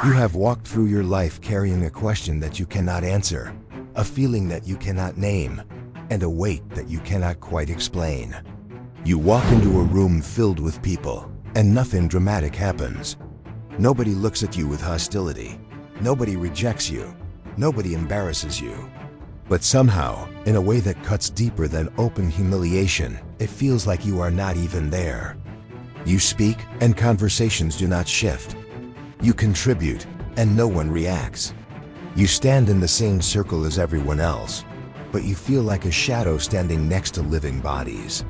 You have walked through your life carrying a question that you cannot answer, a feeling that you cannot name, and a weight that you cannot quite explain. You walk into a room filled with people, and nothing dramatic happens. Nobody looks at you with hostility. Nobody rejects you. Nobody embarrasses you. But somehow, in a way that cuts deeper than open humiliation, it feels like you are not even there. You speak, and conversations do not shift. You contribute, and no one reacts. You stand in the same circle as everyone else, but you feel like a shadow standing next to living bodies.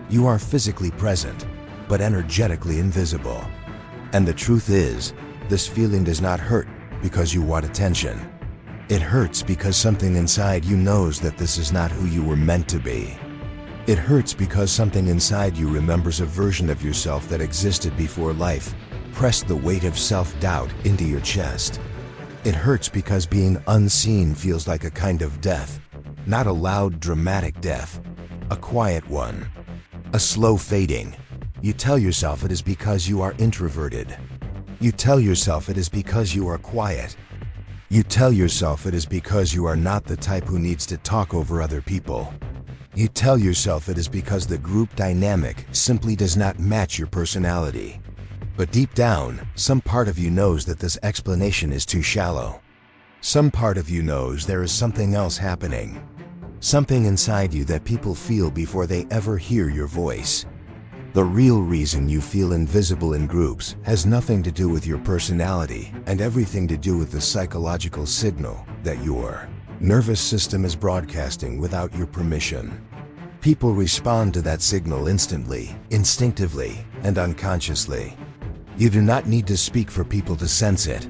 You are physically present, but energetically invisible. And the truth is, this feeling does not hurt because you want attention. It hurts because something inside you knows that this is not who you were meant to be. It hurts because something inside you remembers a version of yourself that existed before life pressed the weight of self-doubt into your chest. It hurts because being unseen feels like a kind of death, not a loud, dramatic death, a quiet one, a slow fading. You tell yourself it is because you are introverted. You tell yourself it is because you are quiet. You tell yourself it is because you are not the type who needs to talk over other people. You tell yourself it is because the group dynamic simply does not match your personality. But deep down, some part of you knows that this explanation is too shallow. Some part of you knows there is something else happening. Something inside you that people feel before they ever hear your voice. The real reason you feel invisible in groups has nothing to do with your personality and everything to do with the psychological signal that your nervous system is broadcasting without your permission. People respond to that signal instantly, instinctively, and unconsciously. You do not need to speak for people to sense it.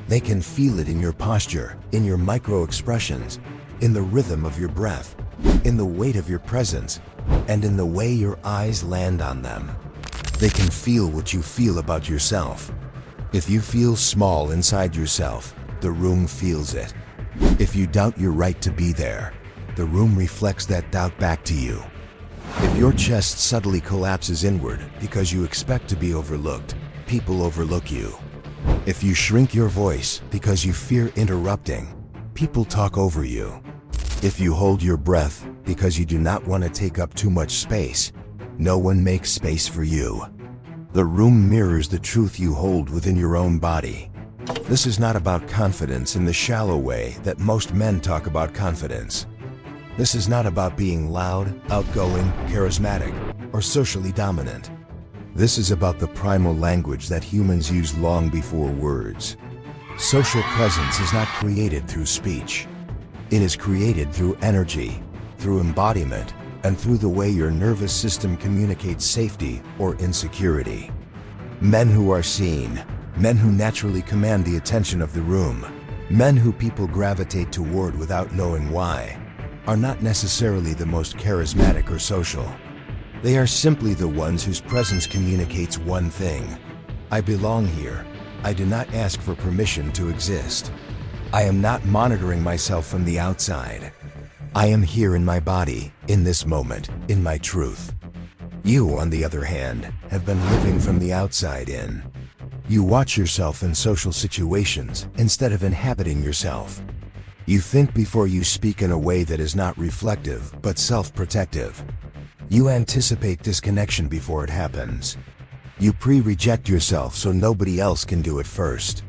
They can feel it in your posture, in your micro-expressions, in the rhythm of your breath, in the weight of your presence, and in the way your eyes land on them. They can feel what you feel about yourself. If you feel small inside yourself, the room feels it. If you doubt your right to be there, the room reflects that doubt back to you. If your chest subtly collapses inward because you expect to be overlooked, people overlook you. If you shrink your voice because you fear interrupting, people talk over you. If you hold your breath because you do not want to take up too much space, no one makes space for you. The room mirrors the truth you hold within your own body. This is not about confidence in the shallow way that most men talk about confidence. This is not about being loud, outgoing, charismatic, or socially dominant. This is about the primal language that humans use long before words. Social presence is not created through speech. It is created through energy, through embodiment, and through the way your nervous system communicates safety or insecurity. Men who are seen, men who naturally command the attention of the room, men who people gravitate toward without knowing why, are not necessarily the most charismatic or social. They are simply the ones whose presence communicates one thing: I belong here. I do not ask for permission to exist. I am not monitoring myself from the outside. I am here in my body, in this moment, in my truth. You, on the other hand, have been living from the outside in. You watch yourself in social situations instead of inhabiting yourself. You think before you speak in a way that is not reflective but self-protective. You anticipate disconnection before it happens. You pre-reject yourself so nobody else can do it first.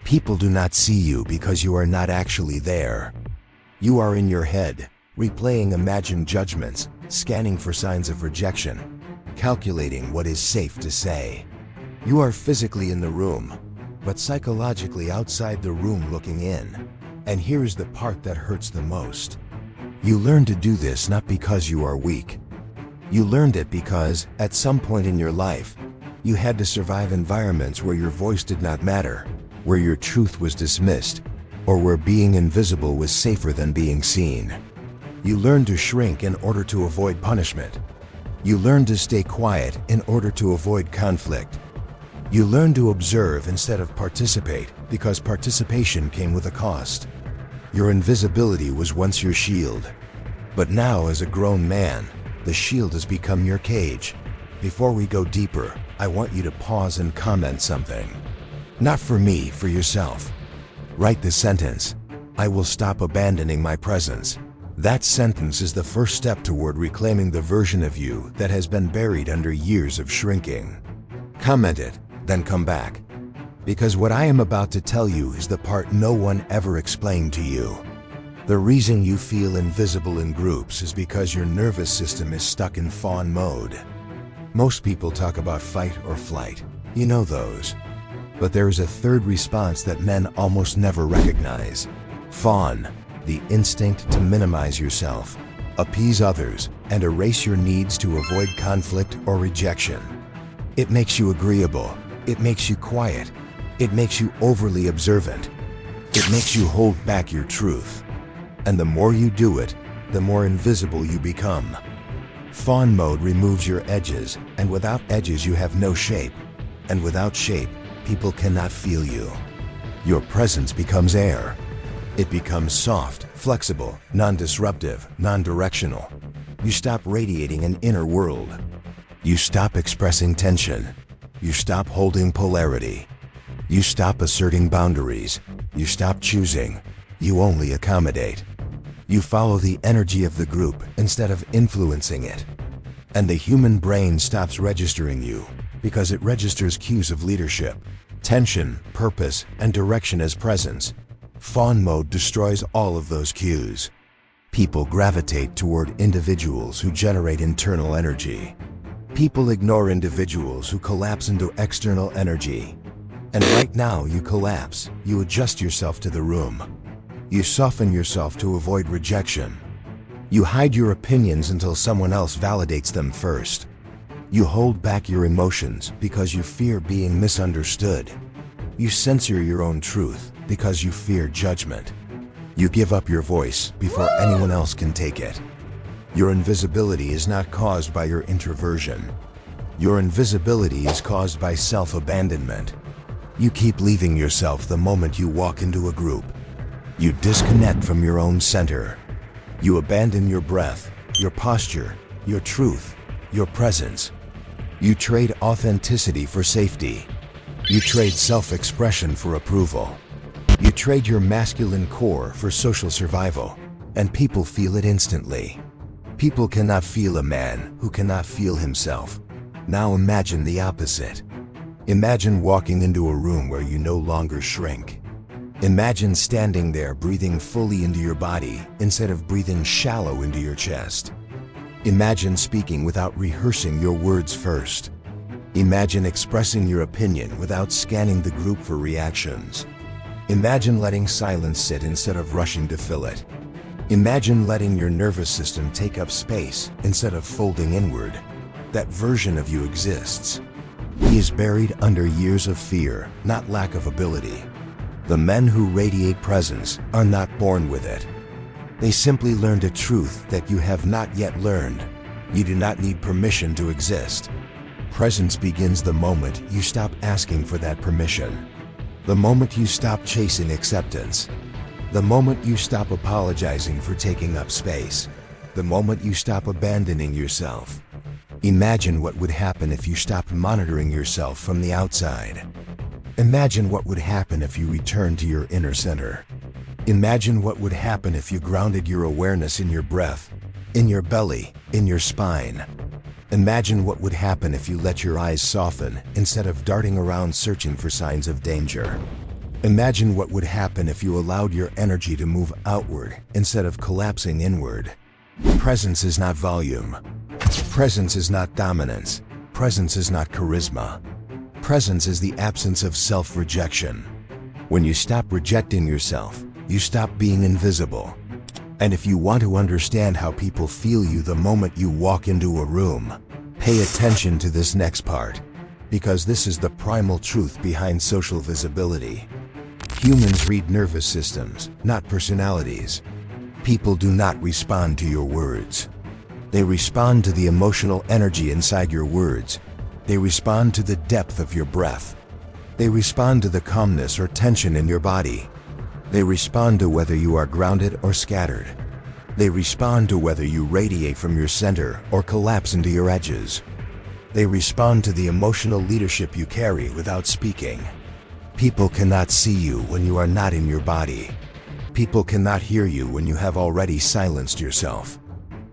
People do not see you because you are not actually there. You are in your head, replaying imagined judgments, scanning for signs of rejection, calculating what is safe to say. You are physically in the room, but psychologically outside the room looking in. And here is the part that hurts the most. You learn to do this not because you are weak. You learned it because, at some point in your life, you had to survive environments where your voice did not matter, where your truth was dismissed, or where being invisible was safer than being seen. You learned to shrink in order to avoid punishment. You learned to stay quiet in order to avoid conflict. You learned to observe instead of participate because participation came with a cost. Your invisibility was once your shield. But now, as a grown man, the shield has become your cage. Before we go deeper, I want you to pause and comment something. Not for me, for yourself. Write the sentence, I will stop abandoning my presence. That sentence is the first step toward reclaiming the version of you that has been buried under years of shrinking. Comment it, then come back. Because what I am about to tell you is the part no one ever explained to you. The reason you feel invisible in groups is because your nervous system is stuck in fawn mode. Most people talk about fight or flight. You know those. But there is a third response that men almost never recognize. Fawn, the instinct to minimize yourself, appease others, and erase your needs to avoid conflict or rejection. It makes you agreeable. It makes you quiet. It makes you overly observant. It makes you hold back your truth. And the more you do it, the more invisible you become. Fawn mode removes your edges, and without edges you have no shape. And without shape, people cannot feel you. Your presence becomes air. It becomes soft, flexible, non-disruptive, non-directional. You stop radiating an inner world. You stop expressing tension. You stop holding polarity. You stop asserting boundaries. You stop choosing. You only accommodate. You follow the energy of the group instead of influencing it. And the human brain stops registering you because it registers cues of leadership, tension, purpose, and direction as presence. Fawn mode destroys all of those cues. People gravitate toward individuals who generate internal energy. People ignore individuals who collapse into external energy. And right now you collapse. You adjust yourself to the room. You soften yourself to avoid rejection. You hide your opinions until someone else validates them first. You hold back your emotions because you fear being misunderstood. You censor your own truth because you fear judgment. You give up your voice before anyone else can take it. Your invisibility is not caused by your introversion. Your invisibility is caused by self-abandonment. You keep leaving yourself the moment you walk into a group. You disconnect from your own center. You abandon your breath, your posture, your truth, your presence. You trade authenticity for safety. You trade self-expression for approval. You trade your masculine core for social survival, and people feel it instantly. People cannot feel a man who cannot feel himself. Now imagine the opposite. Imagine walking into a room where you no longer shrink. Imagine standing there breathing fully into your body instead of breathing shallow into your chest. Imagine speaking without rehearsing your words first. Imagine expressing your opinion without scanning the group for reactions. Imagine letting silence sit instead of rushing to fill it. Imagine letting your nervous system take up space instead of folding inward. That version of you exists. He is buried under years of fear, not lack of ability. The men who radiate presence are not born with it. They simply learned a truth that you have not yet learned. You do not need permission to exist. Presence begins the moment you stop asking for that permission. The moment you stop chasing acceptance. The moment you stop apologizing for taking up space. The moment you stop abandoning yourself. Imagine what would happen if you stopped monitoring yourself from the outside. Imagine what would happen if you returned to your inner center. Imagine what would happen if you grounded your awareness in your breath, in your belly, in your spine. Imagine what would happen if you let your eyes soften instead of darting around searching for signs of danger. Imagine what would happen if you allowed your energy to move outward instead of collapsing inward. Presence is not volume. Presence is not dominance. Presence is not charisma. Presence is the absence of self-rejection. When you stop rejecting yourself, you stop being invisible. And if you want to understand how people feel you the moment you walk into a room, pay attention to this next part, because this is the primal truth behind social visibility. Humans read nervous systems, not personalities. People do not respond to your words. They respond to the emotional energy inside your words. They respond to the depth of your breath. They respond to the calmness or tension in your body. They respond to whether you are grounded or scattered. They respond to whether you radiate from your center or collapse into your edges. They respond to the emotional leadership you carry without speaking. People cannot see you when you are not in your body. People cannot hear you when you have already silenced yourself.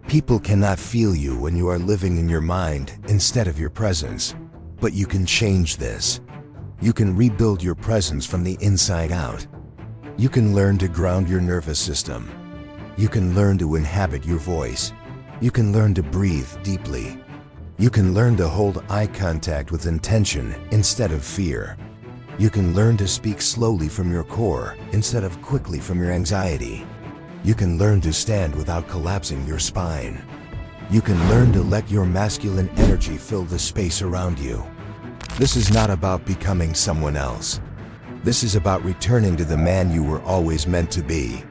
People cannot feel you when you are living in your mind instead of your presence. But you can change this. You can rebuild your presence from the inside out. You can learn to ground your nervous system. You can learn to inhabit your voice. You can learn to breathe deeply. You can learn to hold eye contact with intention instead of fear. You can learn to speak slowly from your core instead of quickly from your anxiety. You can learn to stand without collapsing your spine. You can learn to let your masculine energy fill the space around you. This is not about becoming someone else. This is about returning to the man you were always meant to be.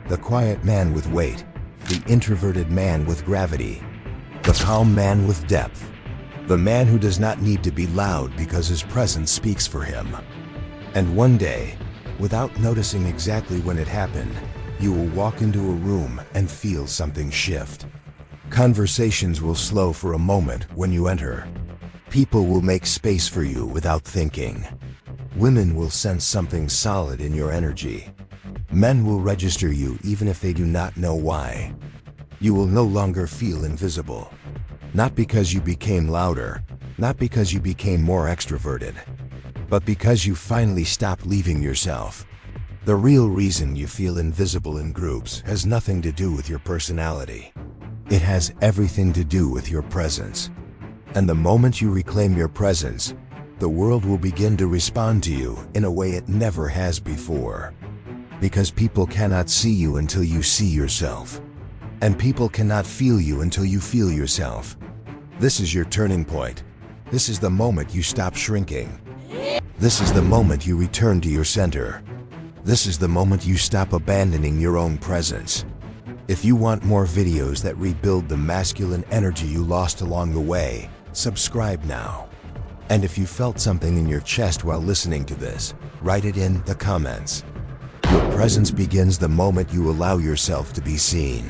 The quiet man with weight, the introverted man with gravity, the calm man with depth, the man who does not need to be loud because his presence speaks for him. And one day, without noticing exactly when it happened, you will walk into a room and feel something shift. Conversations will slow for a moment when you enter. People will make space for you without thinking. Women will sense something solid in your energy. Men will register you even if they do not know why. You will no longer feel invisible. Not because you became louder, not because you became more extroverted, but because you finally stopped leaving yourself. The real reason you feel invisible in groups has nothing to do with your personality. It has everything to do with your presence. And the moment you reclaim your presence, the world will begin to respond to you in a way it never has before. Because people cannot see you until you see yourself. And people cannot feel you until you feel yourself. This is your turning point. This is the moment you stop shrinking. This is the moment you return to your center. This is the moment you stop abandoning your own presence. If you want more videos that rebuild the masculine energy you lost along the way, subscribe now. And if you felt something in your chest while listening to this, write it in the comments. Your presence begins the moment you allow yourself to be seen.